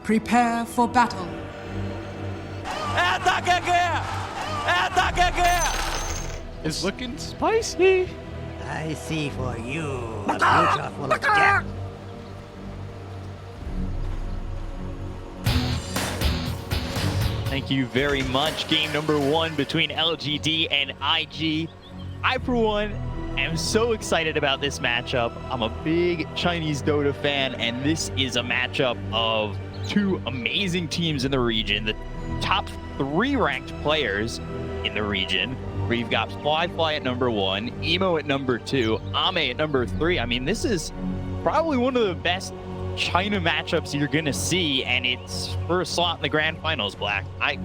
Prepare for battle. It's looking spicy. I see for you a future full of death. Thank you very much. Game number 1 between LGD and IG. I, for one, am so excited about this matchup. I'm a big Chinese Dota fan, and this is a matchup of 2 amazing teams in the region. The top 3 ranked players in the region, where you've got Fly at number 1, Emo at number 2, Ame at number 3. I mean, this is probably one of the best China matchups you're gonna see, and it's for a slot in the grand finals, Black. I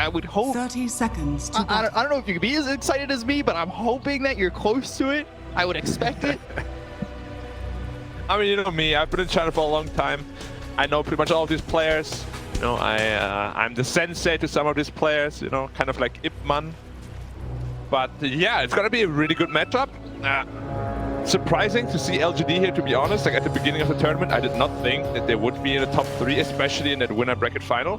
would hope 30 seconds to I don't know if you could be as excited as me, but I'm hoping that you're close to it. I would expect it. I mean, you know me, I've been in China for a long time. I know pretty much all of these players. You know, I'm the sensei to some of these players, you know, kind of like Ip Man. But yeah, it's gonna be a really good matchup. Surprising to see LGD here, to be honest. Like at the beginning of the tournament, I did not think that they would be in the top 3, especially in that winner bracket final.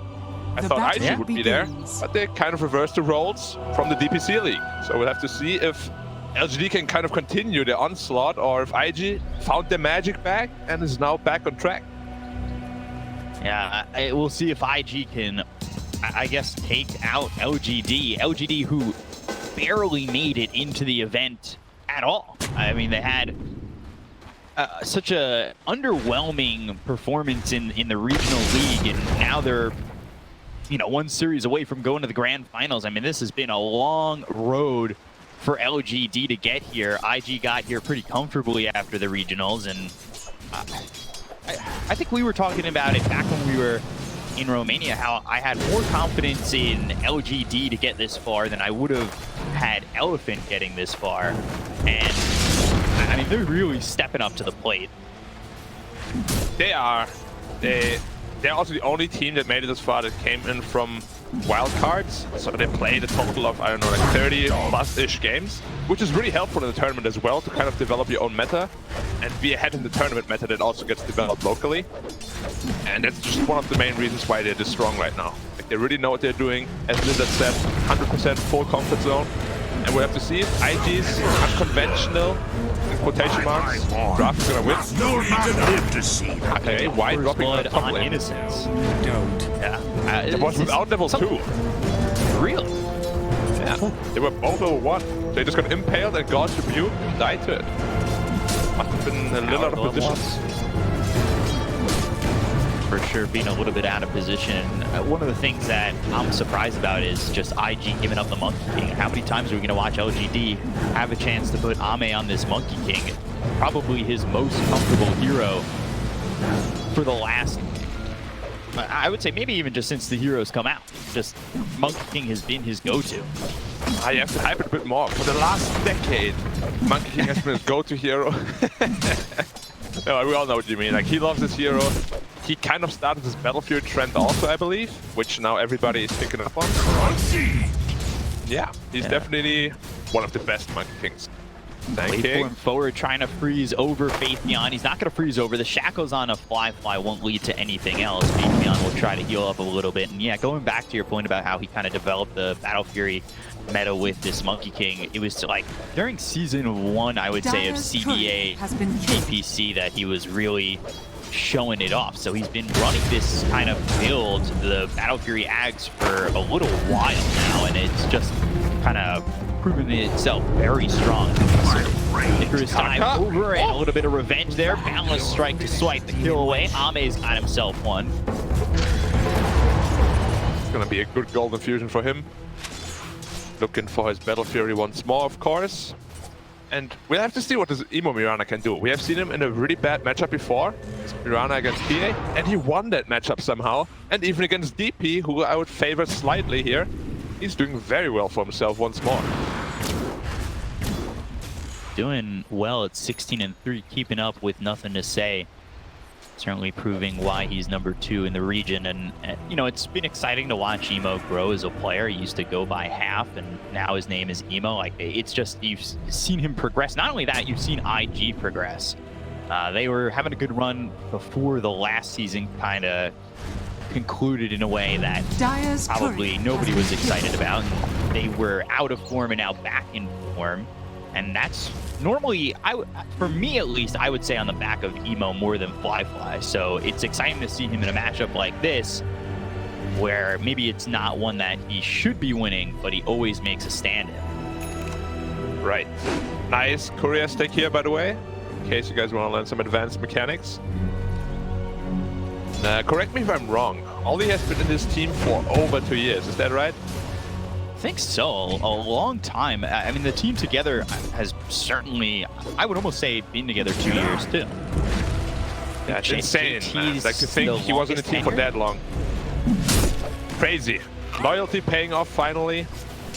I thought IG would be there, but they kind of reversed the roles from the DPC League. So we'll have to see if LGD can kind of continue their onslaught, or if IG found their magic back and is now back on track. Yeah, we'll see if IG can, I guess, take out LGD. LGD, who barely made it into the event at all. I mean, they had such a underwhelming performance in the regional league, and now they're, you know, 1 series away from going to the grand finals. I mean, this has been a long road for LGD to get here. IG got here pretty comfortably after the regionals, and I think we were talking about it back when we were in Romania, how I had more confidence in LGD to get this far than I would have had Elephant getting this far. And I mean, they're really stepping up to the plate. They are. They're also the only team that made it this far that came in from wildcards. So they played a total of, I don't know, like 30+-ish games, which is really helpful in the tournament as well, to kind of develop your own meta and be ahead in the tournament meta that also gets developed locally. And that's just one of the main reasons why they're this strong right now. Like, they really know what they're doing. As Lizard said, 100% full comfort zone. And we'll have to see if IG's unconventional, in quotation marks, draft is gonna win. No need to live to see that. Okay, why dropping Blood on top on lane? Innocence. Don't. Yeah. It was without level 2. Really? Yeah. They were both level 1. They just got impaled and got rebuke and died to it. Must have been a little out of position. For sure, being a little bit out of position. One of the things that I'm surprised about is just IG giving up the Monkey King. How many times are we going to watch LGD have a chance to put Ame on this Monkey King? Probably his most comfortable hero for the last, I would say maybe even just since the heroes come out. Just Monkey King has been his go-to. I have to hype it a bit more. For the last decade, Monkey King has been his go-to hero. No, we all know what you mean. Like, he loves this hero. He kind of started this Battlefield trend also, I believe, which now everybody is picking up on. Yeah, he's definitely one of the best Monkey Kings. Wait for him forward, trying to freeze over Faithion. He's not going to freeze over. The shackles on a Fly won't lead to anything else. Faithion will try to heal up a little bit. And yeah, going back to your point about how he kind of developed the Battle Fury meta with this Monkey King, it was like during season 1, I would say, of CDA DPC that he was really showing it off. So he's been running this kind of build, the Battle Fury Ags, for a little while now, and it's just kind of proven itself very strong. Icarus dive over, and a little bit of revenge there. Boundless strike to swipe the kill away. Ame's got himself one. It's gonna be a good golden fusion for him. Looking for his Battle Fury once more, of course. And we'll have to see what this Emo Mirana can do. We have seen him in a really bad matchup before. Mirana against PA, and he won that matchup somehow. And even against DP, who I would favor slightly here, he's doing very well for himself once more. Doing well at 16-3, keeping up with nothing to say. Certainly proving why he's number 2 in the region. And you know, it's been exciting to watch Emo grow as a player. He used to go by half, and now his name is Emo. Like, it's just, you've seen him progress. Not only that, you've seen IG progress. They were having a good run before the last season kind of concluded in a way that Dire's probably turret nobody has was been excited killed. about. And they were out of form and now back in form. And that's normally, for me at least, I would say on the back of Emo more than Fly. So it's exciting to see him in a matchup like this, where maybe it's not one that he should be winning, but he always makes a stand in. Right. Nice courier stick here, by the way, in case you guys want to learn some advanced mechanics. Correct me if I'm wrong. Ollie has been in this team for over 2 years. Is that right? I think so. A long time. I mean, the team together has certainly, I would almost say, been together 2 years too. Yeah, it's insane, man. JT's Like, to think the he was in the longest team for tenure. that long. Crazy. Loyalty paying off finally.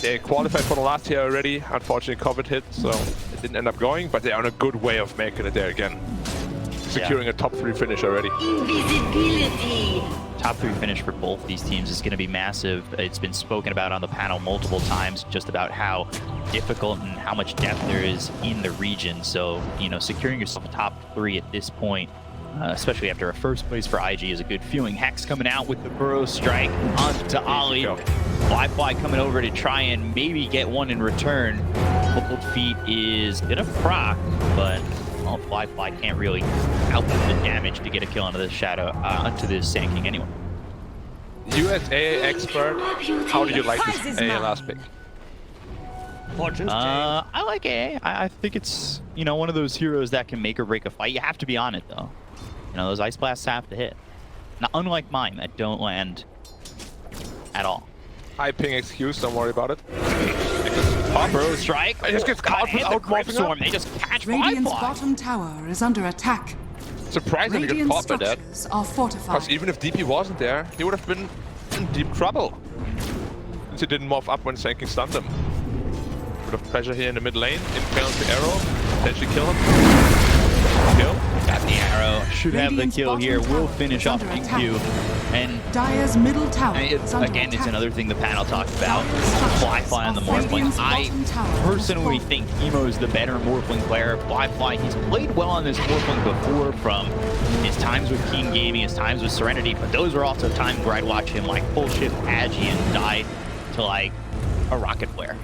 They qualified for the last year already. Unfortunately, COVID hit, so it didn't end up going, but they're on a good way of making it there again. Securing a top 3 finish already. Invisibility. Top 3 finish for both these teams is going to be massive. It's been spoken about on the panel multiple times, just about how difficult and how much depth there is in the region. So, you know, securing yourself a top 3 at this point, especially after a first place for IG, is a good feeling. Hex coming out with the burrow strike onto Ollie. Fly coming over to try and maybe get one in return. Cold Feet is gonna proc, but well, Fly can't really output the damage to get a kill onto the shadow, onto the Sand King anyway. USA expert, how did you like this AA last pick? Fortune's change. I like AA. I think it's, you know, one of those heroes that can make or break a fight. You have to be on it though. You know, those ice blasts have to hit. Not unlike mine that don't land at all. High ping excuse, don't worry about it. Burrow strike. I just get caught hit the without Grip morphing up. Storm. They just catch Radiant's Fly. bottom tower is under attack. Surprisingly got Radiant caught by that. structures are fortified. Because even if DP wasn't there, he would have been in deep trouble. Since he didn't morph up when Sand King stunned him. Bit of pressure here in the mid lane. Impale the arrow. Potentially kill him. Kill. Got the arrow. Should have the Radiant's kill bottom here. Will tower finish is off under King attack. Q. And Dire's middle tower is under again, it's attack. another thing the panel talked about. Structures Fly on the of Morphling. Radiant's I bottom tower is personally falling. think Emo's the better Morphling player. Fly, he's played well on this Morphling before, from his times with King Gaming, his times with Serenity, but those were also times where I'd watch him like full shift Agi and die to like a rocket flare.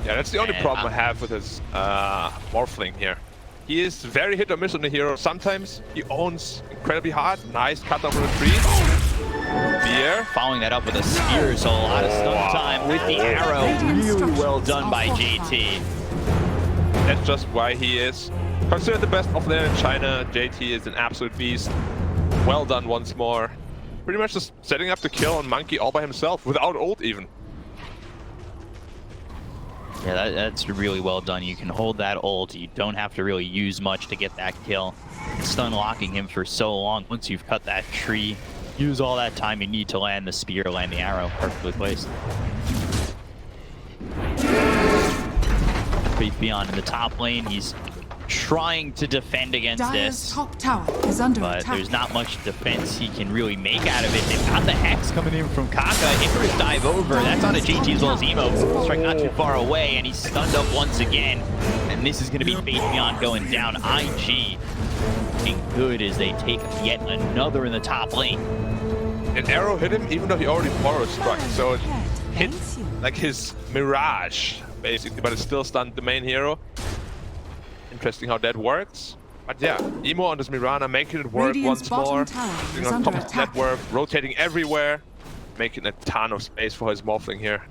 Yeah, that's the only And problem I have with his Morphling here. He is very hit or miss on the hero. Sometimes he owns incredibly hard. Nice cut over the tree. Spear. Following that up with a spear, so a lot of stun time with the arrow. Really well done by JT. That's just why he is considered the best offlaner in China. JT is an absolute beast. Well done once more. Pretty much just setting up the kill on Monkey all by himself, without ult even. Yeah, that's really well done. You can hold that ult. You don't have to really use much to get that kill. Stun locking him for so long. Once you've cut that tree, use all that time you need to land the spear, land the arrow. Perfectly placed. Beyond in the top lane, he's trying to defend against Dire's this, top tower is under but attack. there's not much defense he can really make out of it. They've got the Hex coming in from Kaka. Icarus dive over. That's on a JT as well as Emo. Strike not too far away, and he's stunned up once again. And this is going to be Fate Beyond going down. IG looking good as they take yet another in the top lane. An arrow hit him even though he already borrowed struck. So it hit like his mirage, basically, but it still stunned the main hero. Interesting how that works. But yeah, Emo on this Mirana making it work Radiant's once more. bottom tower Sitting is on under top of the attack. network, rotating everywhere, making a ton of space for his Morphling here.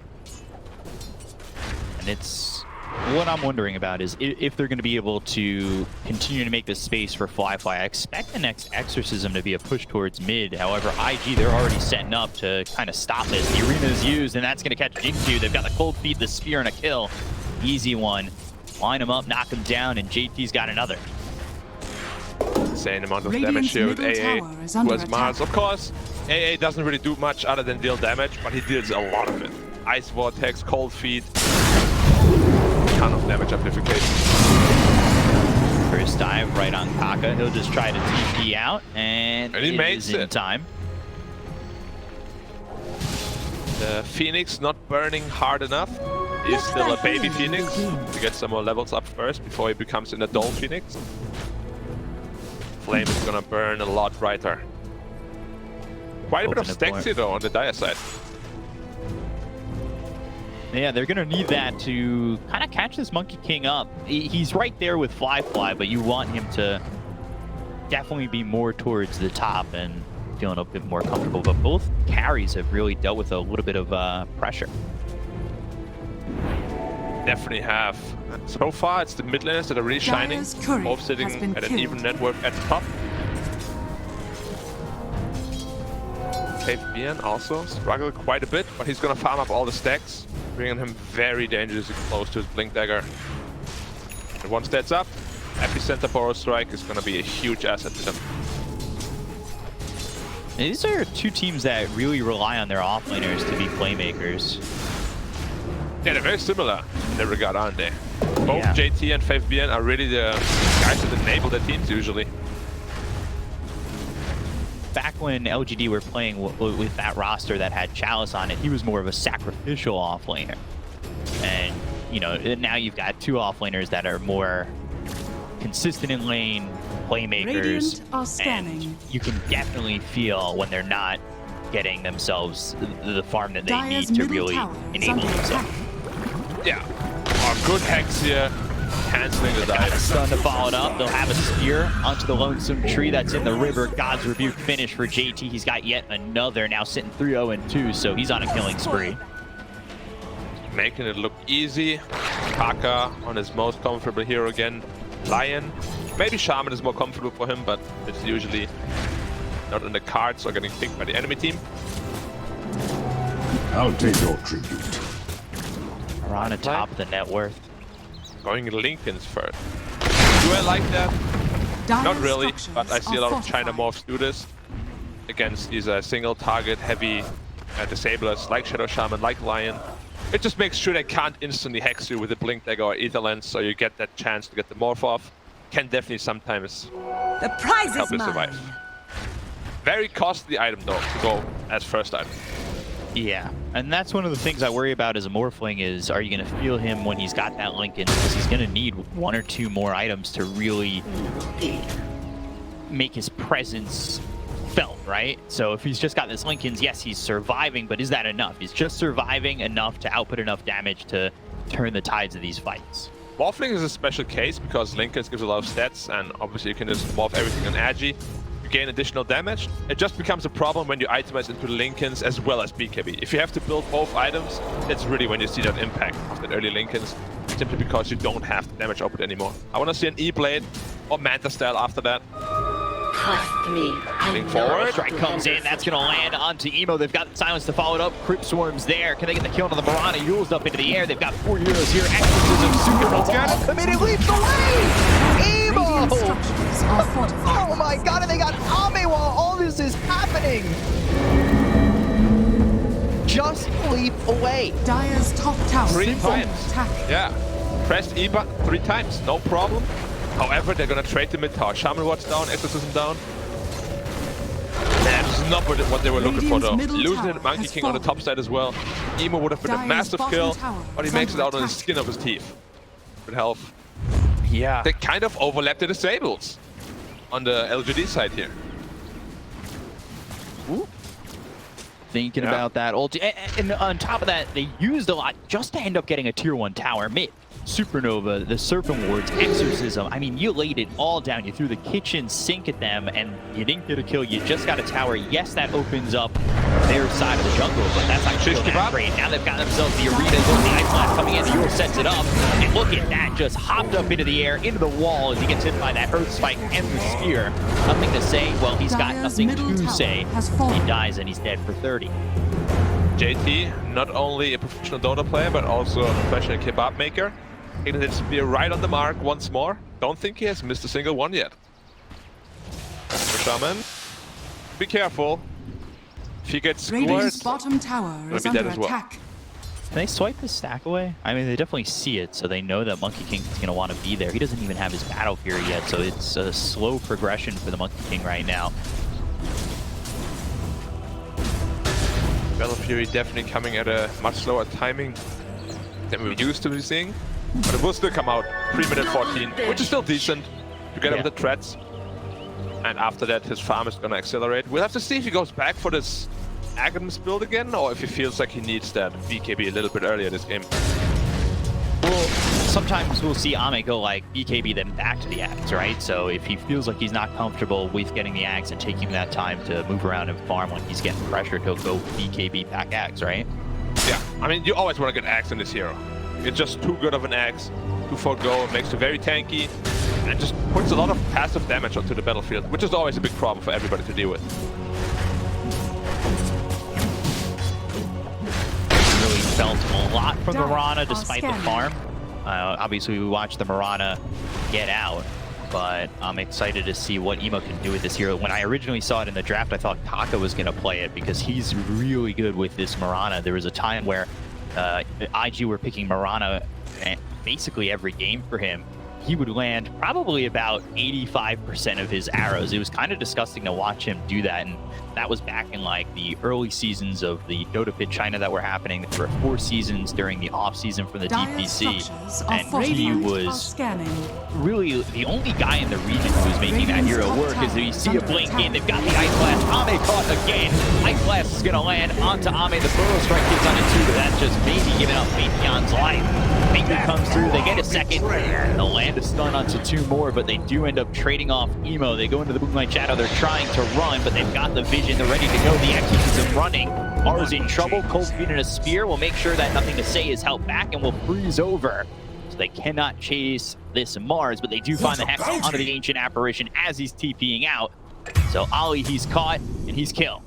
And it's what I'm wondering about is if they're going to be able to continue to make this space for Fly. I expect the next Exorcism to be a push towards mid. However, IG, they're already setting up to kind of stop this. The arena is used, and that's going to catch Jinx. They've got the Cold Feet, the Spear, and a kill. Easy one. Line him up, knock him down, and JT's got another. Insane amount of Radiant's damage here with middle AA. tower is Who under has Mars. attack. Of course, AA doesn't really do much other than deal damage, but he deals a lot of it. Ice Vortex, Cold Feet, ton of damage amplification. First dive right on Kaka. He'll just try to TP out, and he it makes is in it. time. The Phoenix not burning hard enough. He's still a baby Phoenix. To get some more levels up first before he becomes an adult Phoenix. flame is gonna burn a lot brighter. Quite a bit of Open it stacks here though on the Dire side. Yeah, they're gonna need that to kind of catch this Monkey King up. He's right there with Fly, but you want him to definitely be more towards the top and feeling a bit more comfortable. But both carries have really dealt with a little bit of pressure. Definitely have. So far, it's the mid laners that are really shining, Dire's courier both sitting has been at an killed. even network at the top. Bien also struggled quite a bit, but he's gonna farm up all the stacks, bringing him very dangerously close to his Blink Dagger. And once that's up, Epicenter Burrow Strike is gonna be a huge asset to them. These are two teams that really rely on their offlaners to be playmakers. Yeah, they're very similar in that regard, aren't they? Both Yeah. JT and Bien are really the guys that enable their teams usually. Back when LGD were playing with that roster that had Chalice on it, he was more of a sacrificial offlaner. And, you know, now you've got two offlaners that are more consistent in lane, playmakers. Radiant are scanning. And you can definitely feel when they're not getting themselves the farm that they Dire's need to middle really tower is enable under themselves. attack. Yeah. Oh, good hex here. Canceling the Got a dive. stun to follow it up. They'll have a spear onto the Lonesome Tree that's in the river. God's Rebuke finish for JT. He's got yet another, now sitting 3-0-2, so he's on a killing spree. Making it look easy. Kaka on his most comfortable hero again. Lion. Maybe Shaman is more comfortable for him, but it's usually not in the cards or getting picked by the enemy team. I'll take your tribute. We're on the top of the net worth. Going Linken's first. Do I like that? Dire's Not really, structures but I see a are lot of China fortified. morphs do this against these single target heavy disablers like Shadow Shaman, like Lion. It just makes sure they can't instantly hex you with a Blink Dagger or Ether Lens, so you get that chance to get the morph off. Can definitely sometimes The prize help is you mine. survive. Very costly item though to go as first item. Yeah, and that's one of the things I worry about as a Morphling is, are you going to feel him when he's got that Lincoln? Because he's going to need one or two more items to really make his presence felt, right? So if he's just got this Lincoln's, yes, he's surviving, but is that enough? Is just surviving enough to output enough damage to turn the tides of these fights? Morphling is a special case because Linken's gives a lot of stats, and obviously you can just morph everything on Agi. You gain additional damage. It just becomes a problem when you itemize into Linken's as well as BKB. If you have to build both items, that's really when you see that impact of that early Linken's, simply because you don't have the damage output anymore. I want to see an E-Blade or Manta Style after that. Trust me. Moving forward. Strike comes in, that's going to land onto Emo. They've got Silence to follow it up. Crypt Swarm's there. Can they get the kill on the Mirana? Yule's up into the air. They've got 4 heroes here. Exorcism, Super Bowl. The minute leaps away! Emo! Radiant structures are fortified. Oh my god, and they got Ame while all this is happening! Just leap away. Dire's top tower 3 is under times. attack. Yeah. Pressed E button 3 times, no problem. However, they're gonna trade the mid tower. Shaman Ward's down, Exorcism down. That's not what they were looking for though. Radiant's middle Losing the tower Monkey has King on the top fallen. side as well. Emo would have been a Dire's massive bottom kill, tower but he is makes it under out on the attack. skin of his teeth. With health. Yeah. They kind of overlap the disables on the LGD side here. Thinking Yeah. about that ulti. And on top of that, they used a lot just to end up getting a tier 1 tower mid. Supernova, the Serpent Wards, Exorcism. I mean, you laid it all down. You threw the kitchen sink at them, and you didn't get a kill. You just got a tower. Yes, that opens up their side of the jungle, but that's not Shish that kebab. great. Now they've got themselves the arena. There's the Ice Blast coming in. The Euro sets it up. And look at that. Just hopped up into the air, into the wall as he gets hit by that Earth Spike and the Spear. Nothing to say. Well, he's got Dire's nothing middle to tower say. has fallen. He dies, and he's dead for 30. JT, not only a professional Dota player, but also a professional kebab maker. Hitting his spear right on the mark once more. Don't think he has missed a single one yet. For Shaman, be careful. If he gets Radiant's scored, bottom tower is be under dead as well. attack. Can they swipe his stack away? I mean, they definitely see it, so they know that Monkey King is going to want to be there. He doesn't even have his Battle Fury yet, so it's a slow progression for the Monkey King right now. Battle Fury definitely coming at a much slower timing than we're used to be seeing. But it will still come out 3 minute 14, which is still decent together Yeah. with the threats. And after that, his farm is going to accelerate. We'll have to see if he goes back for this Aghanim build again, or if he feels like he needs that BKB a little bit earlier this game. Well, sometimes we'll see Ame go like BKB then back to the Axe, right? So if he feels like he's not comfortable with getting the Axe and taking that time to move around and farm when he's getting pressured, he'll go BKB back Axe, right? Yeah, I mean, you always want to get Axe in this hero. It's just too good of an Axe to forego. It makes you very tanky, and just puts a lot of passive damage onto the battlefield, which is always a big problem for everybody to deal with. Really felt a lot from the Dark Mirana are despite the scanning. farm. Obviously, we watched the Mirana get out, but I'm excited to see what Emo can do with this hero. When I originally saw it in the draft, I thought Kaka was going to play it because he's really good with this Mirana. There was a time where IG were picking Mirana basically every game for him. He would land probably about 85% of his arrows. It was kind of disgusting to watch him do that, and that was back in like the early seasons of the Dota2 China that were happening. There were 4 seasons during the off season from the Dire's DPC, structures are and he fortified. Are was scanning. really the only guy in the region who was making that hero work. Is that you see a blink in, they've got the Ice Blast. Ame caught again. Ice Blast is gonna land onto Ame. The Burrow Strike gets on it too, but that's just maybe giving up Faithion's life. Finger comes through, they get a second. They'll land a stun onto 2 more, but they do end up trading off Emo. They go into the Moonlight Shadow, they're trying to run, but they've got the vision, they're ready to go. The executes them running. Mars in trouble, Cold Feet in a spear will make sure that Nothing to Say is held back and will freeze over. So they cannot chase this Mars, but they do find the Hex onto the Ancient Apparition as he's TPing out. So Ali, he's caught, and he's killed.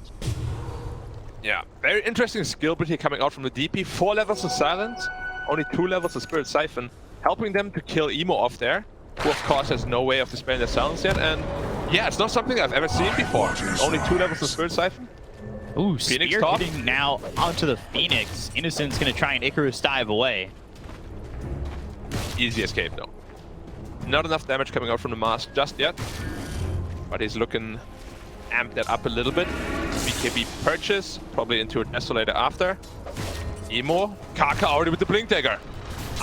Yeah, very interesting skill ability coming out from the DP. 4 levels of Silence, only 2 levels of Spirit Siphon, helping them to kill Emo off there, who of course has no way of dispelling their Silence yet. And yeah, it's not something I've ever seen before. Only 2 levels of Spirit Siphon. Ooh, Phoenix spear top. hitting now onto the Phoenix. Innocent's gonna try and Icarus dive away. Easy escape though. Not enough damage coming out from the mask just yet, but he's looking amp that up a little bit. BKB purchase, probably into a Desolator after. Emo, Kaka already with the Blink Dagger.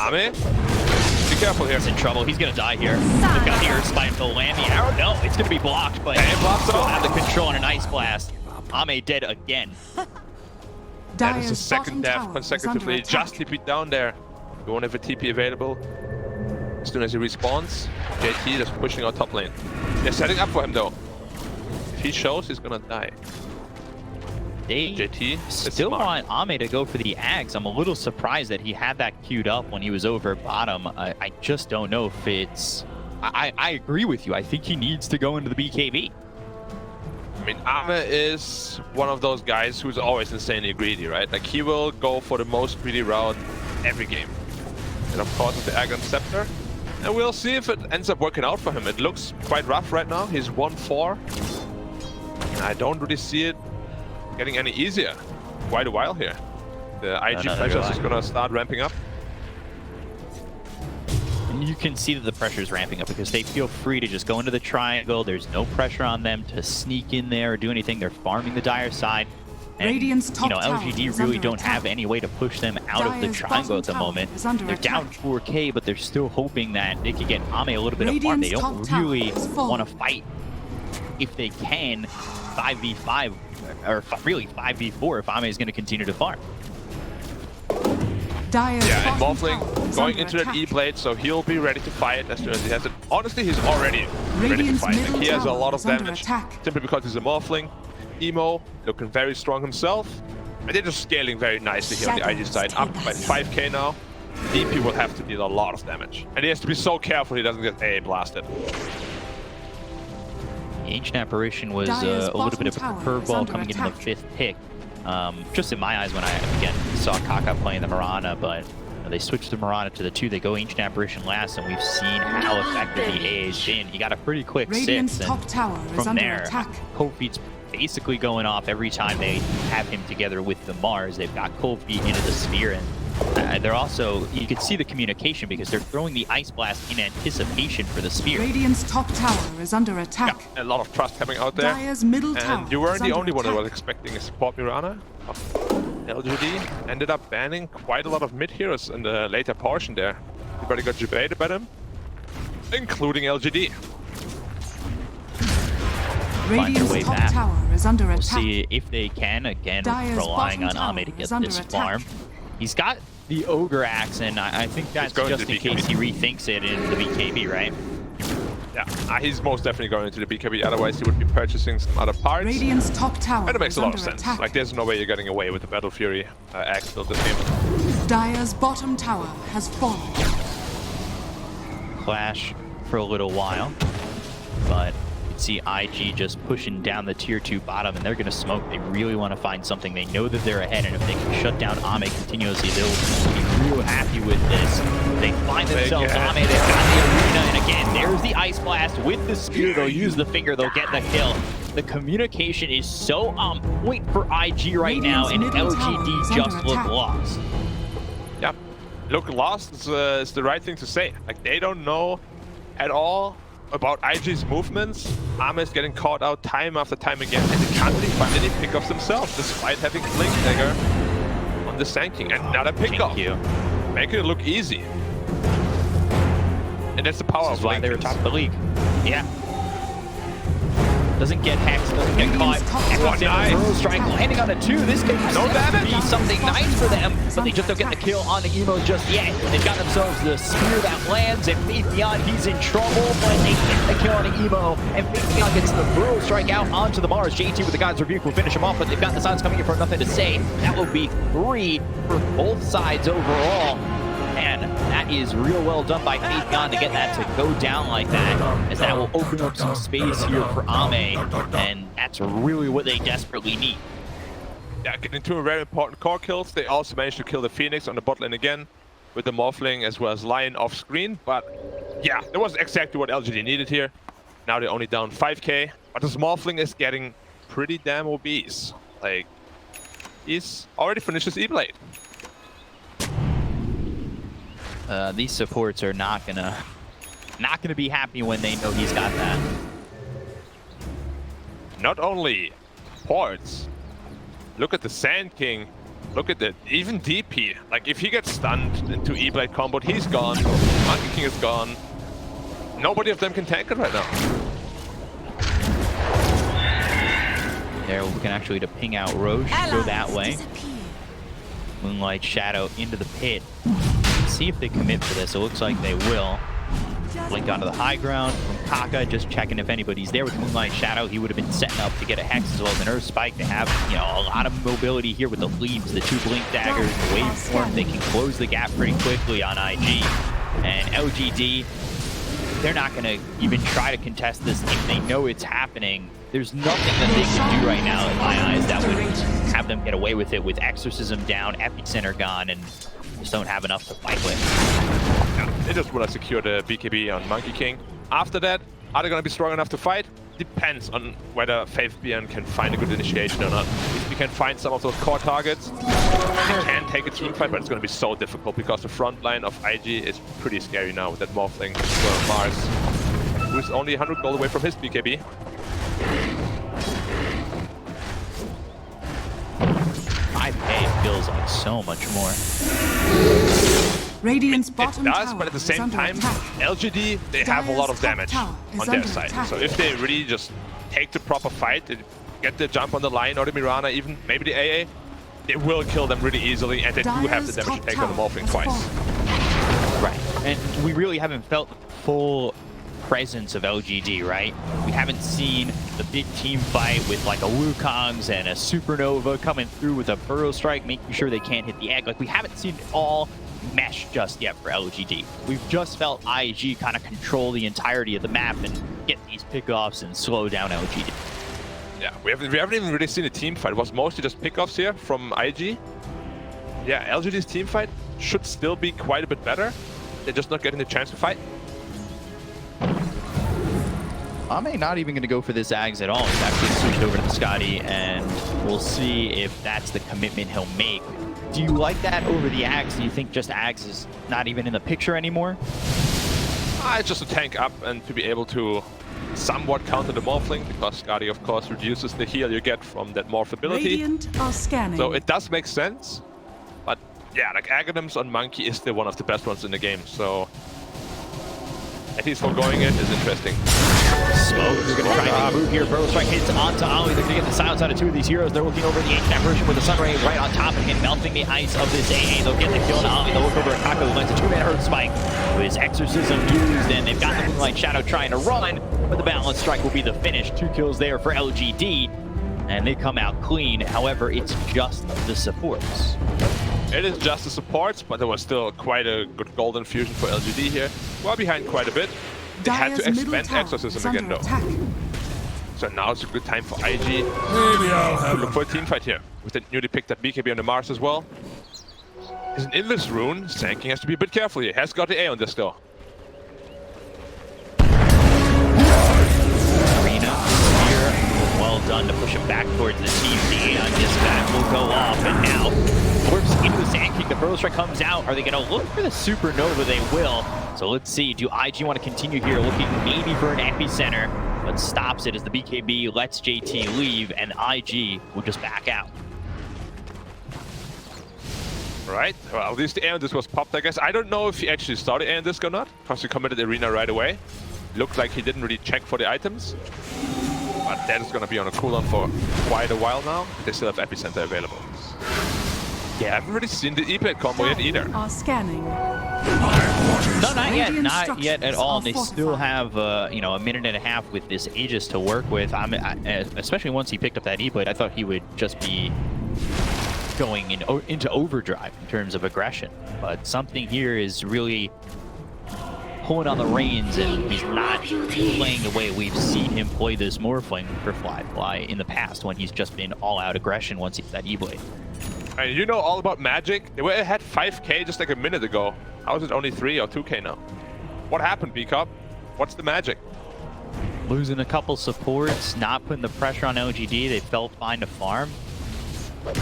Ame, be careful here. He's in trouble. He's gonna die here. They've got the Earth Spine to land the arrow. No, it's gonna be blocked, but Hey, blocks it still off. have the control on an Ice Blast. Ame dead again. That is Dire's his second bottom death tower is consecutively. under Just attack. TP down there. We won't have a TP available. As soon as he respawns, JT is pushing our top lane. They're setting up for him though. If he shows, he's gonna die. They JT is still smart. want Ame to go for the Axe. I'm a little surprised that he had that queued up when he was over bottom. I just don't know if it's... I agree with you. I think he needs to go into the BKB. I mean, Ame is one of those guys who's always insanely greedy, right? Like, he will go for the most greedy route every game. And of course, with the Aghanim Scepter. And we'll see if it ends up working out for him. It looks quite rough right now. He's 1-4. And I don't really see it getting any easier. Quite a while here. The IG no, pressures is gonna start ramping up. And you can see that the pressure is ramping up because they feel free to just go into the triangle. There's no pressure on them to sneak in there or do anything. They're farming the Dire side. And, Radiant's top tower LGD is really under don't have attack. any way to push them out of the Dire's triangle at the bottom tower moment. is under They're down attack. 4k, but they're still hoping that they could get Ame a little bit of farm. They Radiant's don't top tower really is full. want to fight if they can 5v5 or really 5v4 if Ame is going to continue to farm. Dire's Yeah, and bottom Morphling tower is going under into that attack. E-Blade, so he'll be ready to fight as soon as he has it. Honestly, he's already ready to Radiant's fight. Like, middle he has a tower lot of is under damage attack. simply because he's a Morphling. Emo looking very strong himself. And they're just scaling very nicely here on the IG side. Up by 5k now. DP will have to deal a lot of damage. And he has to be so careful he doesn't get AA blasted. The Ancient Apparition was Dire's a little bit of a bottom tower is curveball under coming in the attack. 5th pick. Just in my eyes when I, again, saw Kaka playing the Mirana, but they switched the Mirana to the 2. They go Ancient Apparition last, and we've seen how effective the AA has been. He got a pretty quick Radiant's 6, top and tower is from under there, attack. Cold Feet's basically going off every time they have him together with the Mars. They've got Cold Feet into the Sphere, and they're also, you can see the communication because they're throwing the Ice Blast in anticipation for the Sphere. Radiant's top tower is under attack. A lot of trust coming out there. Dire's middle tower And you weren't is the under only one that attack. was expecting a support Mirana. LGD ended up banning quite a lot of mid heroes in the later portion there. Everybody got debated by them, including LGD. find their Radiant's way top back. tower is under We'll attack. see if they can. Again, Dire's relying on bottom Ame to tower get is under this attack. farm. He's got the Ogre Axe, and I think that's going just to in the BKB. case he rethinks it in the BKB, right? Yeah, he's most definitely going into the BKB. Otherwise, he would be purchasing some other parts. Radiant's top tower And it makes is a lot under of sense. attack. Like, there's no way you're getting away with the Battle Fury axe build this game. Dire's bottom tower has fallen. Clash for a little while, but you can see IG just pushing down the tier 2 bottom, and they're going to smoke. They really want to find something. They know that they're ahead, and if they can shut down Ame continuously, they'll be real happy with this. They find themselves Ame, they've got the arena, and again, there's the Ice Blast with the spear. They'll use the finger, they'll get the kill. The communication is so on point for IG right now, and Radiant's middle tower LGD is just under look attack. lost. Yeah, look lost is the right thing to say. Like, they don't know at all about IG's movements. Ame is getting caught out time after time again, and they can't really find any pickups themselves, despite having Blink Dagger on the Sand King. Another pickup, Thank you. making it look easy. And that's the power This of is why Blink. they were top of the league. Yeah. Doesn't get hexed, doesn't get caught. Everyone's in nice. the Pearl Strike, landing on a 2. This could No damage. be something nice for them, but they just don't get the kill on the Emo just yet. They've got themselves the spear that lands, and Faithion, he's in trouble, but they get the kill on the Emo, and Faithion gets the Pearl Strike out onto the Mars. JT with the God's Rebuke will finish him off, but they've got the Suns coming in for nothing to say. That will be 3 for both sides overall. And that is real well done by Faithion to get that to go down like that, as that will open up some space here for Ame, and that's really what they desperately need. Yeah, getting 2 very important core kills. They also managed to kill the Phoenix on the bot lane again, with the Morphling as well as Lion off screen. But yeah, that was exactly what LGD needed here. Now they're only down 5k, but this Morphling is getting pretty damn obese. Like, he's already finished his E-Blade. These supports are not gonna be happy when they know he's got that. Not only ports, look at the Sand King, look at the even DP. Like, if he gets stunned into E-Blade combo, he's gone. Monkey King is gone. Nobody of them can tank it right now. They're looking actually to ping out Roche, go that way. Moonlight Shadow into the pit. See if they commit for this. It looks like they will. Blink onto the high ground from Kaka, just checking if anybody's there with Moonlight Shadow. He would have been setting up to get a Hex as well as an Earth Spike. They have, you know, a lot of mobility here with the leaps, the 2 Blink Daggers, the waveform. They can close the gap pretty quickly on IG. And LGD, they're not going to even try to contest this if they know it's happening. There's nothing that they can do right now, in my eyes, that would have them get away with it with Exorcism down, Epicenter gone, and just don't have enough to fight with. Yeah, they just want to secure the BKB on Monkey King. After that, are they going to be strong enough to fight? Depends on whether Faithion can find a good initiation or not. If we can find some of those core targets, they can take a team fight, but it's going to be so difficult because the front line of IG is pretty scary now with that Morphling as well as Mars, who's only 100 gold away from his BKB. 5k feels like so much more. Radiant's It bottom does, tower but at the is same under time, attack. LGD, they have a lot of Dire's top damage tower is on their under side. attack. So if they really just take the proper fight, they get the jump on the line or the Mirana, even maybe the AA, they will kill them really easily, and they do have the Dire's damage top to take on the tower Morphling has twice. fallen. Right. And we really haven't felt the full presence of LGD, right? We haven't seen the big team fight with like a Wukong's and a Supernova coming through with a Burrow Strike, making sure they can't hit the egg. Like, we haven't seen it all mesh just yet for LGD. We've just felt IG kind of control the entirety of the map and get these pickoffs and slow down LGD. Yeah, we haven't even really seen a team fight. It was mostly just pickoffs here from IG. Yeah, LGD's team fight should still be quite a bit better. They're just not getting the chance to fight. Ame not even going to go for this Ags at all. He's actually switched over to the Scotty, and we'll see if that's the commitment he'll make. Do you like that over the Ags? Do you think just Ags is not even in the picture anymore? It's just to tank up and to be able to somewhat counter the Morphling, because Scotty, of course, reduces the heal you get from that Morph ability. Radiant are scanning. So it does make sense. But yeah, like Aghanims on Monkey is still one of the best ones in the game. So at least for going it is interesting. smoke. They're going to try and move here. Burrow Strike hits onto Ollie. They're going to get the silence out of two of these heroes. They're looking over the Ancient Apparition with the Sun Ray right on top of him, melting the ice of this AA. They'll get the kill on Ollie. They'll look over at Kaka, who lands a two-man Earth Spike with his Exorcism used, and they've got the Moonlight Shadow trying to run, but the Balance Strike will be the finish. 2 kills there for LGD, and they come out clean. However, it's just the supports. It is just the supports, but there was still quite a good golden fusion for LGD here. Well behind quite a bit. They had to Dire's middle expand tower Exorcism is again under though. attack. So now it's a good time for IG Maybe I'll to have look for a team fight here. With the newly picked up BKB on the Mars as well. There's an Endless Rune. Sanking has to be a bit careful here. Has got the A on this though. Arena here, well done to push him back towards the team. The A on dispatch will go off, and now warps into the Sand King. The Burrow Strike comes out. Are they going to look for the Supernova? They will. So let's see. Do IG want to continue here, looking maybe for an epicenter, but stops it as the BKB lets JT leave, and IG will just back out. Right, well, at least the A on this was popped, I guess. I don't know if he actually saw the A on this or not, because he committed Arena right away. Looked like he didn't really check for the items. But that is going to be on a cooldown for quite a while now. They still have Epicenter available. Yeah, I haven't really seen the E-Plate combo yet either. Are scanning. No, not yet. Radiant Not yet at all. They structures still are have, you know, a minute and a half with this Aegis to work with. Especially once he picked up that E-Blade, I thought he would just be going into overdrive in terms of aggression. But something here is really pulling on the reins, and he's not playing the way we've seen him play this Morphling for Fly in the past, when he's just been all-out aggression once he's that E-Blade. And you know all about Magic. They were ahead 5k just like a minute ago. How is it only 3 or 2k now? What happened, B-Cup? What's the magic? Losing a couple supports, not putting the pressure on LGD. They felt fine to farm,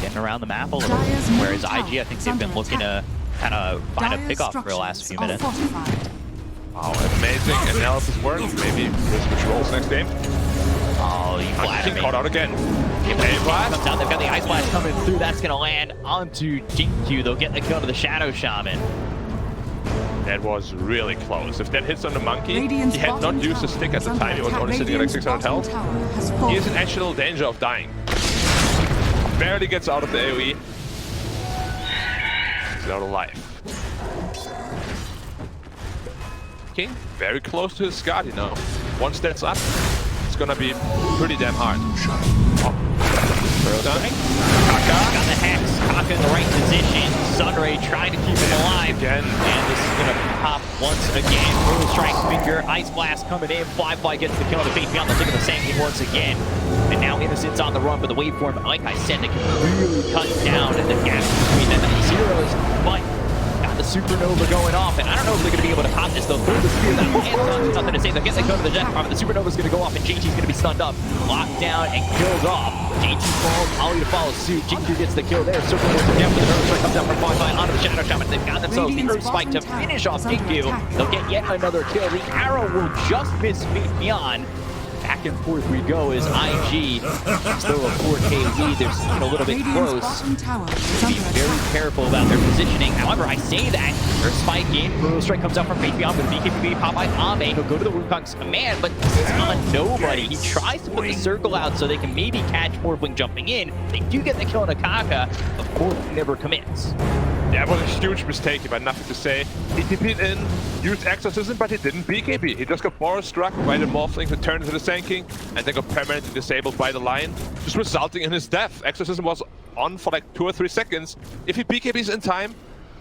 getting around the map a little. Dire's Whereas middle IG, I think tower they've been is looking under to kind of find a Dire's pickoff for the last few structures minutes. are fortified. Wow, amazing analysis work. Maybe we'll switch roles next game. Oh, you flatter King me. caught out again. If Hey, the blast. comes out, they've got the Ice Blast coming through. That's going to land onto Jinkyu. They'll get the kill to the Shadow Shaman. That was really close. If that hits on the monkey, Radiant's he had not bottom used the tower stick at is the under time. He was attack. only sitting at like Radiant's 600 health. bottom tower has He fallen. is in actual danger of dying. Barely gets out of the AoE. He's out of life. King, very close to his Skadi now. Once that's up, it's gonna be pretty damn hard. Done. Kaka. Got the Hex. Kaka in the right position. Sunray trying to keep him alive. Again. And this is going to pop once again. Brutal Strike Finger. Ice Blast coming in. Fly gets the kill on the face beyond the tick of the Sanking once again. And now Innocent's on the run for the waveform. Like I said, they can really cut down the gap between them and these heroes. But got the Supernova going off, and I don't know if they're going to be able to pop this. They'll throw the spear that lands. Nothing to say. They'll get the go to the Death Farm, but the Supernova's going to go off, and JT's going to be stunned up, locked down, and killed off. JT falls, Ollie to follow suit. Jinkyu gets the kill there. Supernova down, but the Earth Strike comes down from Fly onto the Shadow Shaman. They've got themselves the Earth Spike to finish off Jinkyu. They'll get yet another kill. The arrow will just miss Faith Beyond. Back and forth we go as IG still a 4K lead. They're sitting a little bit Radiant's close. bottom tower is Be under very attack. careful about their positioning. However, I say that their spike in. Brutal Strike comes out from Faith Beyond with BKB pop by Ame. He'll go to the Wukong's command, but this is on nobody. He tries to put the circle out so they can maybe catch Morphling jumping in. They do get the kill on Akaka, but Morphling never commits. Yeah, it was a huge mistake, but nothing to say. He TP'd in, used Exorcism, but he didn't BKB. He just got Boros struck by the Morphling to turn into the Sand King, and then got permanently disabled by the Lion, just resulting in his death. Exorcism was on for like 2 or 3 seconds. If he BKBs in time,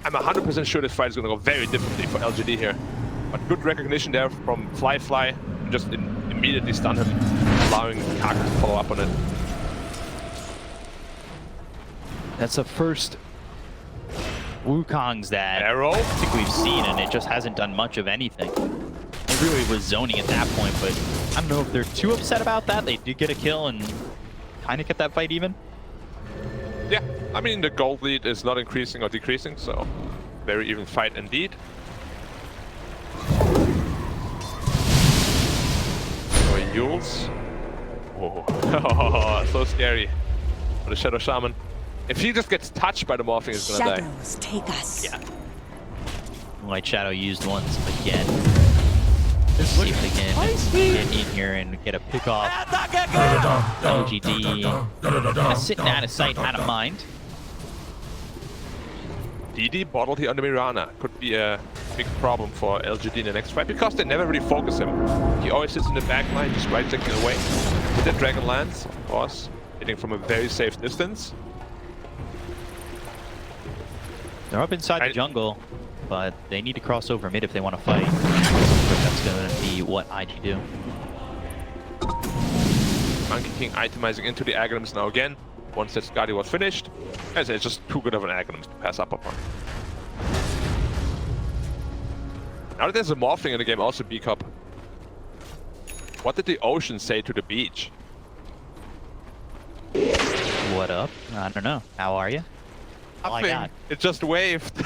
I'm 100% sure this fight is going to go very differently for LGD here. But good recognition there from Fly, just immediately stun him, allowing Kaka to follow up on it. That's the first Wukong's that Arrow. I think we've seen, and it just hasn't done much of anything. It really was zoning at that point, but I don't know if they're too upset about that. They did get a kill and kind of kept that fight even. Yeah, I mean, the gold lead is not increasing or decreasing, so very even fight indeed. For Yules. Oh, so scary. For the Shadow Shaman. If he just gets touched by the Morphling, he's gonna die. Shadows take us. Yeah. Light Shadow used once again. Let's see if they can get in here and get a pick off. LGD sitting out of sight, out of mind. DD bottled here under Mirana could be a big problem for LGD in the next fight because they never really focus him. He always sits in the back line, just right-clicking away. With the Dragon Lance, of course, hitting from a very safe distance. They're up inside the jungle, but they need to cross over mid if they want to fight. That's going to be what IG do. Monkey King itemizing into the Aghanims now again. Once that Skadi was finished, as it's just too good of an Aghanim to pass up upon. Now that there's a morphling in the game, also B-Cup. What did the ocean say to the beach? What up? I don't know. How are you? Oh, I got. It just waved.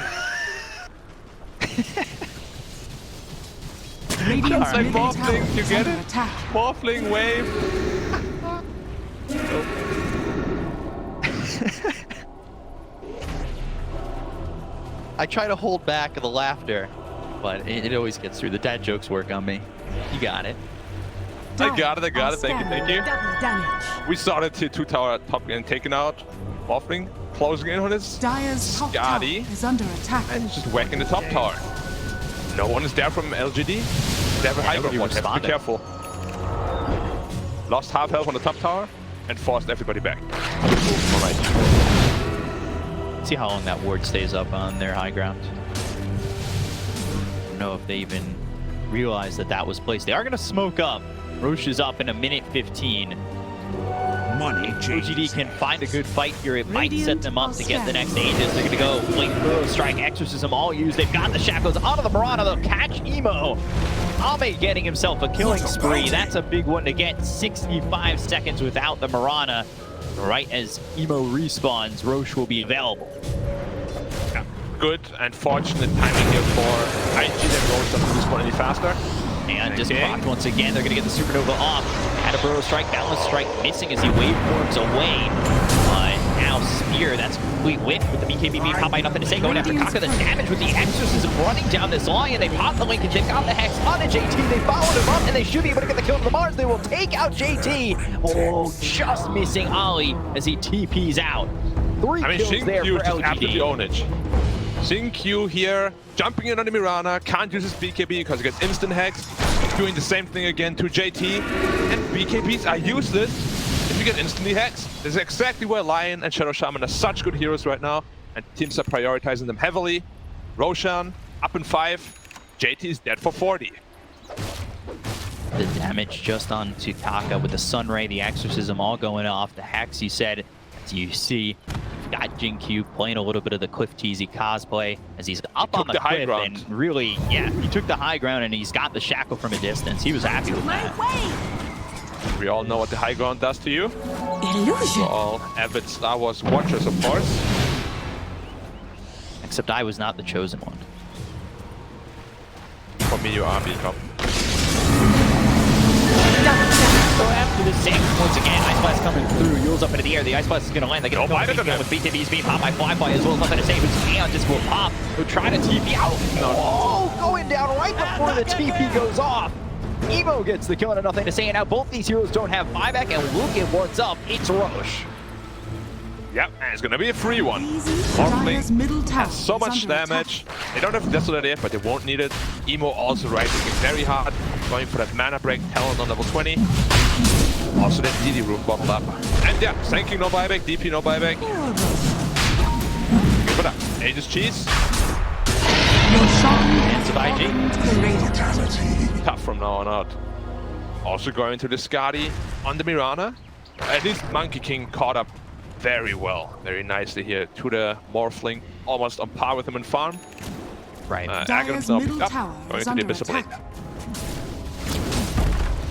Radiant's like middle tower morphling, you is get under it? attack. Morphling wave. I try to hold back the laughter, but it always gets through. The dad jokes work on me. You got it. I got it. Thank you. Double damage. We started to 2-tower top getting taken out. Morphling closing in on his Dire's top tower Skadi. is under attack. And he's just whacking the top tower. No one is there from LGD. They have a high ground. Have to be careful. Lost half health on the top tower and forced everybody back. Alright. See how long that ward stays up on their high ground. I don't know if they even realize that that was placed. They are going to smoke up. Roche is up in 1:15. Money LGD can find a good fight here. It might set them up to get the next Aegis. They're going to go Blink, Burrow, Strike, Exorcism, all used. They've got the Shackles onto the Mirana. They'll catch Emo. Ame getting himself a killing spree. That's a big one to get. 65 seconds without the Mirana. Right as Emo respawns, Roche will be available. Yeah. Good and fortunate timing here for IG that Roche doesn't respawn any faster. And just blocked once again. They're going to get the Supernova off. Had a Burrow Strike, Balance Strike missing as he waveforms away. Now Spear, that's complete win with the BKBB. Popeye, nothing to say. Going after Kaka, the damage with the Exorcism running down this line. And they pop the linkage. They've got the Hex on the JT. They followed him up and they should be able to get the kill to the Mars. They will take out JT. Oh, just missing Ollie as he TPs out. 3 kills there for LGD. Absolutely own it. Xingqiu here, jumping in on the Mirana, can't use his BKB because he gets instant hex. Doing the same thing again to JT. And BKBs are useless if you get instantly hexed. This is exactly where Lion and Shadow Shaman are such good heroes right now. And teams are prioritizing them heavily. Roshan up in 5. JT is dead for 40. The damage just onto Kaka with the Sunray, the Exorcism all going off. The Hex, you said, as you see. Got Xingqiu playing a little bit of the Cliff Teasy cosplay as he's up on the cliff and really, yeah, he took the high ground and he's got the shackle from a distance. He was happy with that. We all know what the high ground does to you. Illusion. We're all avid Star Wars watchers, of course. Except I was not the chosen one. For me, you are B-Cup. So after the same, once again, Ice Blast coming through, Yule's up into the air, the Ice Blast is going to land, they get a kill with BKBs being popped by Flyby as well as nothing to say, but Aeon just will pop, who try to TP out. Oh, going down right before the TP goes off. Emo gets the kill and nothing to say, and now both these heroes don't have buyback and will get what's up. It's Roche. Yep, and it's gonna be a free one. Dire's middle tower has so much damage. They don't have Desolate yet, but they won't need it. Emo also right-clicking very hard, going for that mana break, Talon on level 20. Also that DD room bottled up. And yeah, Sanking no buyback, DP no buyback. Give it up. Aegis cheese. Hands of IG. Tough from now on out. Also going to the Skadi on the Mirana. At least Monkey King caught up very well, very nicely here to the Morphling, almost on par with him in farm. Right. Dire's middle tower going is to the under Abyssal attack. Blade.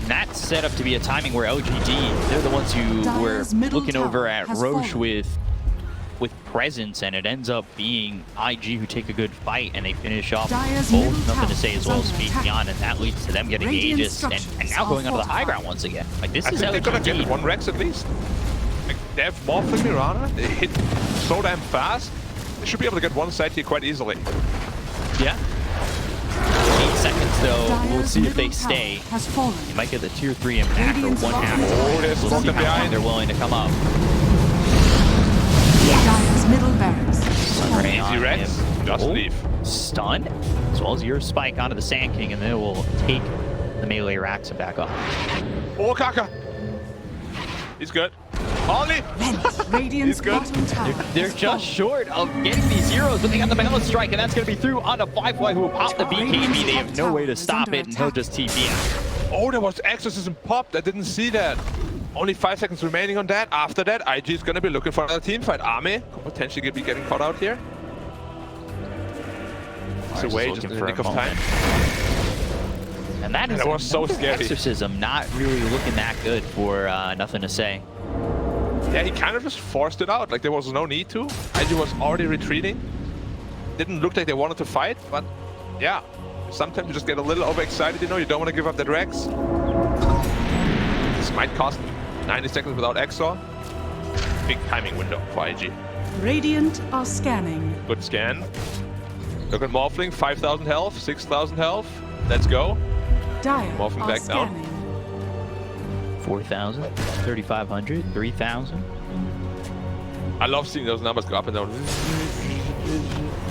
And that's set up to be a timing where LGD, they're the ones who were looking over at Roche with presence, and it ends up being IG who take a good fight and they finish off both, nothing to say, as well as Beyond, and that leads to them getting Aegis and now going onto the high ground once again. Like, this is I think they're gonna get LGD. 1 Rex at least. Like, they have Morphling Mirana, they hit so damn fast. They should be able to get 1 side here quite easily. Yeah. seconds though. We'll Dire's see if they middle stay. tower has fallen. You might get the tier 3 impact or Radiant's one bottom half. tower Oh, there's We'll smoke see how far behind. they're willing to come up. Dire's middle barracks. Sunray Easy on Rex, him. just Oh, leave. Stun, as well as your spike onto the Sand King, and then it will take the melee Raxen back up. Oh, Kaka! He's good. Ollie! Radiant's He's good. bottom tower. They're has just fallen. short of getting these heroes, but they got the balance strike, and that's going to be through onto Firefly, who will pop the BKB. They have no way to stop it, and he'll just TP out. Oh, there was Exorcism popped. I didn't see that. Only 5 seconds remaining on that. After that, IG is going to be looking for another team fight. Army could potentially be getting caught out here. It's Mars away is just in looking the for nick a of time. moment. And that is That was so another scary. Exorcism, not really looking that good for nothing to say. Yeah, he kind of just forced it out. Like, there was no need to. IG was already retreating. Didn't look like they wanted to fight, but yeah. Sometimes you just get a little overexcited, you know, you don't want to give up that Rex. This might cost 90 seconds without Exor. Big timing window for IG. Radiant are scanning. Good scan. Look at Morphling, 5,000 health, 6,000 health. Let's go. Dire Morphing are back down. scanning. 4,000, 3,500, 3,000. I love seeing those numbers go up and down.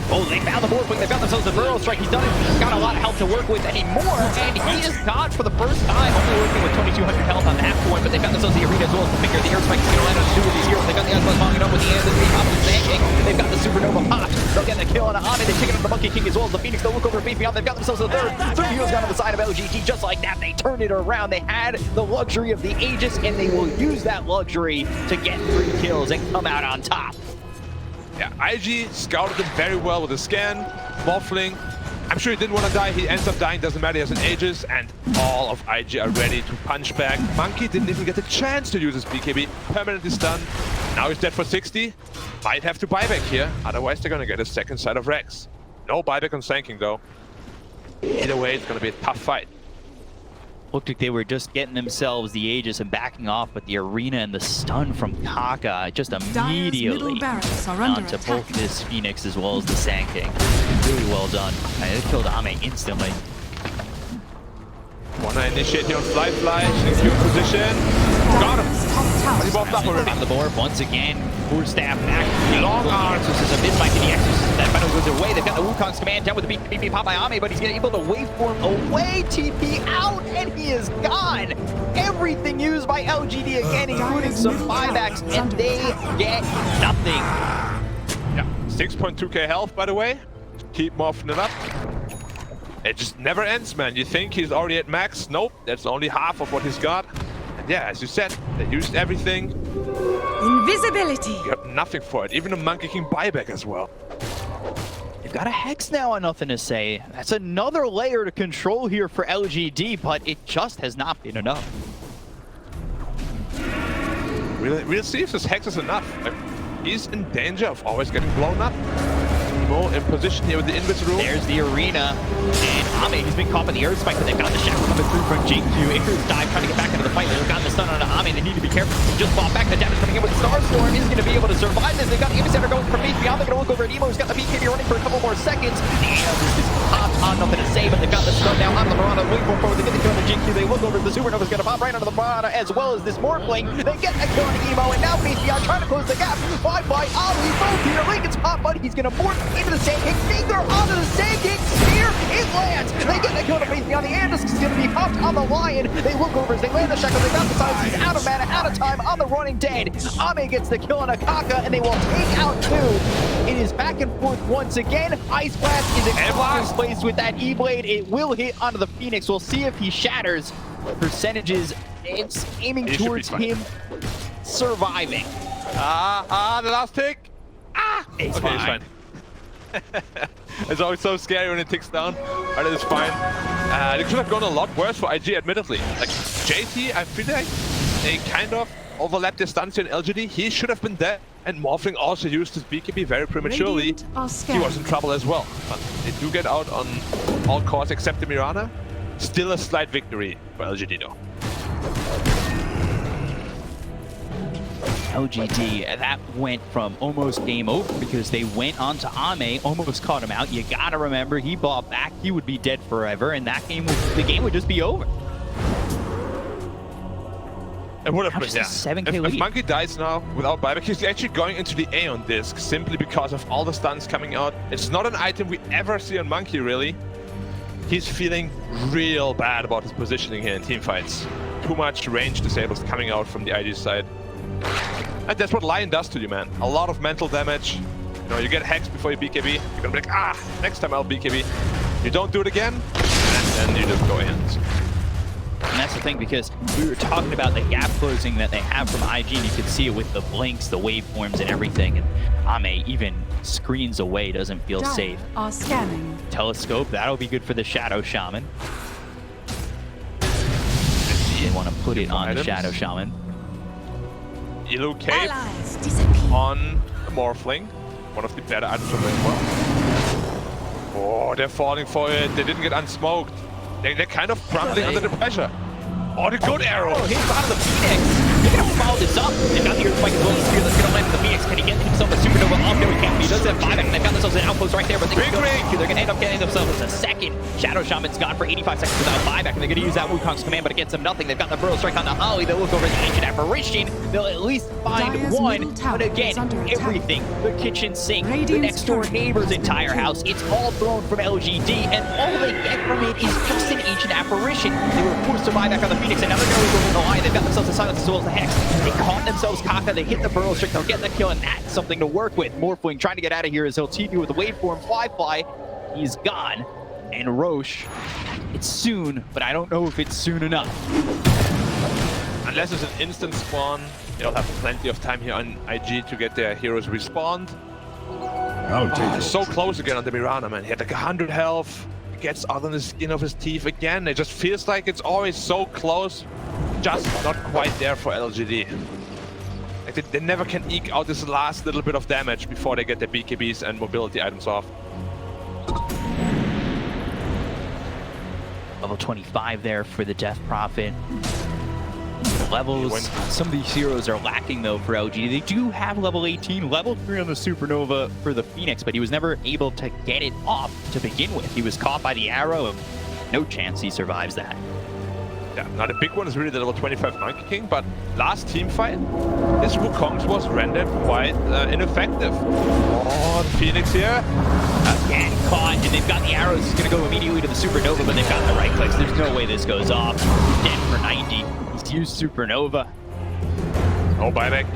Oh, they found the board, but they've got themselves a Burrow Strike. He's done it. He's got a lot of health to work with anymore, and he is not for the first time only working with 2,200 health on that point, but they've got themselves the arena as well as the finger. The air spike is going to land on 2 of these heroes. They've got the Asbus following up with the end of the top of the Sand King. They've got the Supernova Pot. They'll get the kill on Ahmed. They take it on the Monkey King as well as the Phoenix. They'll look over Beat Beyond. They've got themselves a third. 3 heroes down on the side of LGD. Just like that, they turned it around. They had the luxury of the Aegis, and they will use that luxury to get 3 kills and come out on top. Yeah, IG scouted him very well with a scan. Morphling, I'm sure he didn't want to die. He ends up dying, doesn't matter, he has an Aegis, and all of IG are ready to punch back. Monkey didn't even get the chance to use his BKB. Permanently stunned. Now he's dead for 60. Might have to buyback here, otherwise they're going to get a second side of Rex. No buyback on Sand King though. Either way, it's going to be a tough fight. Looked like they were just getting themselves the Aegis and backing off, but the arena and the stun from Kaka just Dire's immediately middle barracks are under onto attack. both this Phoenix as well as the Sand King. Really well done. They killed Ame instantly. Wanna initiate here on Fly, secure position. Got him. Dire's top He tower. buffed up already. On the board once again. Poor staff back. Long arms. Exorcism. This might be the Exorcism. That final goes away. They've got the Wukong's command down with the BKB pop by Ame, but he's able to waveform away, TP out, and he is gone. Everything used by LGD again, including some buybacks, and they get nothing. Yeah, 6.2k health, by the way. Keep morphing it up. It just never ends, man. You think he's already at max? Nope, that's only half of what he's got. And yeah, as you said, they used everything. Invisibility. You got nothing for it. Even a Monkey King buyback as well. They've got a Hex now on Nothing to Say. That's another layer to control here for LGD, but it just has not been enough. We'll see if this Hex is enough. Like, he's in danger of always getting blown up. Emo in position here with the Invis room. There's the arena, and Ame, he's been caught by the air spike, but they've got the shackle coming through from Jake to Icarus dive, trying to get back into the fight. They've got the stun on Ame, they need to be careful. He just fought back, the damage coming in with Starstorm isn't going to be able to survive this. They've got the Epicenter going from Beat Beyond. They're going to look over at Emo, who's got the BKB running for a couple more seconds. And this is popped on Nothing to Say, but they've got the stun now on the Mirana. Wait for forward, they get the kill on the GQ. They look over, the Supernova's going to pop right onto the Mirana, as well as this Morphling. They get a kill on Emo, and now Beat Beyond trying to close the gap. Bye by Ali, both here. Lincoln's pop, but he's going to morph into the Sand King. Finger onto the Sand King spear. It lands. They get the kill to Beat Beyond. The Andis is going to be popped on the Lion. They look over as they land the shackle. They got the sides. He's out of mana, out of time on the running dead. Ame gets the kill on a Kaka, and they will take out 2. It is back and forth once again. Ice Blast is in place with that E-Blade. It will hit onto the Phoenix. We'll see if he shatters. Percentages, it's aiming towards him surviving. The last tick. It's Okay, fine. it's fine. It's always so scary when it ticks down. But it's fine. It could have gone a lot worse for IG, admittedly. Like, JT, I feel like they kind of overlapped their stunts in LGD. He should have been dead. And Morphling also used his BKB very prematurely. Radiant are He scanning. was in trouble as well. But they do get out on all cores except the Mirana. Still a slight victory for LGD though. LGD, that went from almost game over because they went on to Ame, almost caught him out. You gotta remember, he bought back, he would be dead forever, and that game, the game would just be over. It would have Now been, just a yeah. 7K If lead. Monkey dies now without buyback, he's actually going into the Aeon disc simply because of all the stuns coming out. It's not an item we ever see on Monkey, really. He's feeling real bad about his positioning here in teamfights. Too much range disables coming out from the IG side. And that's what Lion does to you, man. A lot of mental damage. You know, you get hexed before you BKB. You're gonna be like, ah, next time I'll BKB. You don't do it again, and then you just go in. And that's the thing, because we were talking about the gap closing that they have from IG, and you can see it with the blinks, the waveforms, and everything. And Ame even screens away, doesn't feel Dire safe. are scanning. Telescope, that'll be good for the Shadow Shaman. You want to put it on the Shadow Shaman. Elo Cape Allies disappear. on the Morphling. One of the better items of the well. Oh, they're falling for it. They didn't get unsmoked. They're kind of crumbling under the pressure. Oh, the good arrow! Oh, he's out of the Phoenix. They're gonna follow this up. They've got the Earthquake as well as Spear that's gonna land the Phoenix. Can he get himself a Supernova off? No, he can't. He does have 5, and they've got themselves an outpost right there, but they can go. They're gonna end up getting themselves a second. Shadow Shaman's gone for 85 seconds without buyback, and they're gonna use that Wukong's command, but it gets them nothing. They've got the Burrow Strike on the Holly. They'll look over the Ancient Apparition. They'll at least find Dire's one, middle tower but again, is under attack. everything. The kitchen sink, the Radiant's next door turret neighbor's has been entire killed. house. It's all thrown from LGD, and all they get from it is just an Ancient Apparition. They were forced to buy back on the Phoenix, and now they're going to go in the line. They've got themselves a silence as well as the Hex. They caught themselves Kaka, they hit the Burrow Strike, they'll get the kill, and that's something to work with. Morphling trying to get out of here as he'll TP with the waveform Fly. He's gone. And Roche, it's soon, but I don't know if it's soon enough. Unless it's an instant spawn, they'll have plenty of time here on IG to get their heroes respawned. I'll take it. So close again on the Mirana, man. He had like 100 health. He gets out on the skin of his teeth again. It just feels like it's always so close. Just not quite there for LGD. Like they never can eke out this last little bit of damage before they get their BKBs and mobility items off. Level 25 there for the Death Prophet. Levels, some of these heroes are lacking though for LGD. They do have level 18, level 3 on the Supernova for the Phoenix, but he was never able to get it off to begin with. He was caught by the arrow, and no chance he survives that. Yeah, now the big one is really the level 25 Monkey King, but last team fight, this Wukong's was rendered quite ineffective. Oh, the Phoenix here. Again, caught, and they've got the arrows. He's going to go immediately to the Supernova, but they've got the right clicks. There's no way this goes off. Dead for 90. He's used Supernova. Oh, buyback.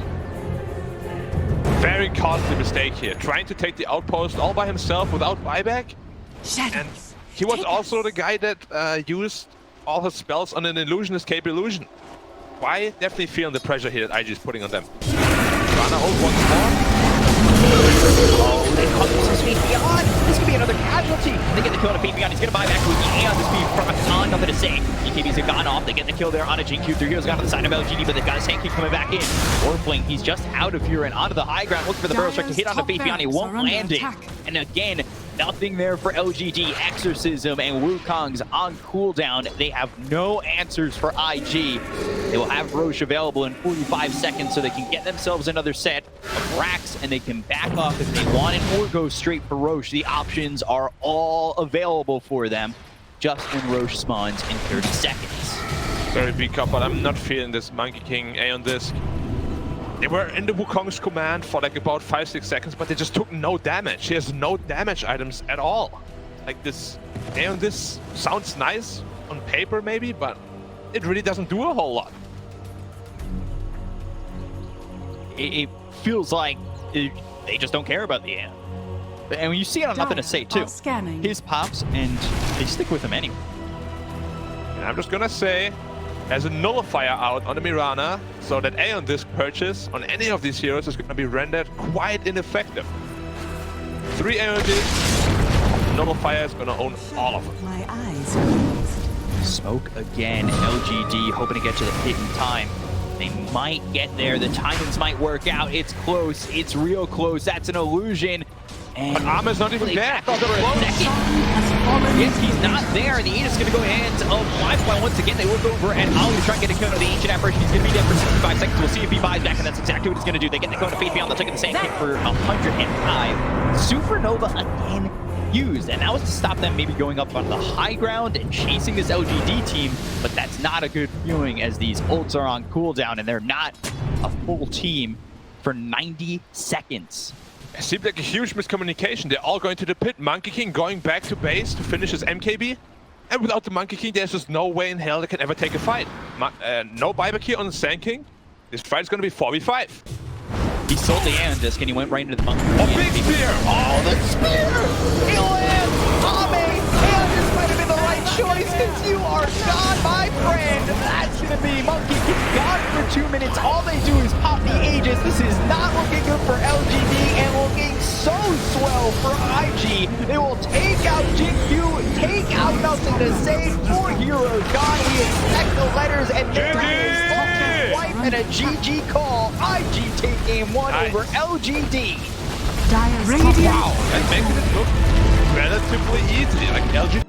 Very costly mistake here. Trying to take the outpost all by himself without buyback. And Shadows. he was Take also us. the guy that used all his spells on an illusion escape illusion. Why? Definitely feeling the pressure here that IG is putting on them. Rana hold once more. Oh, they caught some speed beyond. This could be another casualty. They get the kill on a Fate Beyond. He's going to buy back with the Aeon to speed from on. Nothing to say. BKBs have gone off. They get the kill there on a GQ. 3 heroes got on the side of LGD, but they've got his tank keep coming back in. Morphling, he's just out of here and onto the high ground. Looking for the Burrow Strike to hit on the Fate Beyond. He won't land it. And again, nothing there for LGD. Exorcism and Wukong's on cooldown. They have no answers for IG. They will have Roche available in 45 seconds so they can get themselves another set of racks and they can back off if they want it or go straight for Roche. The options are all available for them just when Roche spawns in 30 seconds. Sorry, B-Cup, but I'm not feeling this Monkey King Aeon disc. They were in the Wukong's command for like about 5-6 seconds, but they just took no damage. He has no damage items at all. Like this Aeon disc sounds nice on paper maybe, but it really doesn't do a whole lot. It feels like they just don't care about the Aeon. And when you see it on Nothing to Say too, Scanning. his pops and they stick with him anyway. And I'm just gonna say, there's a nullifier out on the Mirana, so that Aeon disc purchase on any of these heroes is gonna be rendered quite ineffective. 3 Aeon discs, nullifier is gonna own all of them. My eyes closed. Smoke again, LGD hoping to get to the pit in time. They might get there, the timings might work out. It's close, it's real close, that's an illusion. And But Arma's not even they there. back off for a second. Has fallen. Yes, he's not there. The Aegis is going to go in hands of Wi-Fi once again. They look over, and Ali to try and get a kill on the Ancient apparition. He's going to be dead for 65 seconds. We'll see if he buys back, and that's exactly what he's going to do. They get the Cone of Fate Beyond. They'll take the same kick for 105. Supernova again used, and that was to stop them maybe going up on the high ground and chasing this LGD team, but that's not a good feeling as these ults are on cooldown, and they're not a full team for 90 seconds. It seemed like a huge miscommunication. They're all going to the pit. Monkey King going back to base to finish his MKB. And without the Monkey King, there's just no way in hell they can ever take a fight. No buyback here on the Sand King. This fight is going to be 4v5. He sold the Aeon-Disc and he went right into the Monkey Oh, King. big spear! Oh, the spear! He lands! Ame! Aeon-Disc might have been the right choice because you are gone, my friend! That's going to be Monkey King gone for 2 minutes. All they do is pop the Aegis. This is not looking good for LGD and looking so swell for IG. They will take out Jin-Q, take out nothing to say. 4 heroes gone. We expect the letters and GG! wipe and a GG call. IG take game 1 over LGD. Dire's top Wow, that makes it look relatively easy. Like LG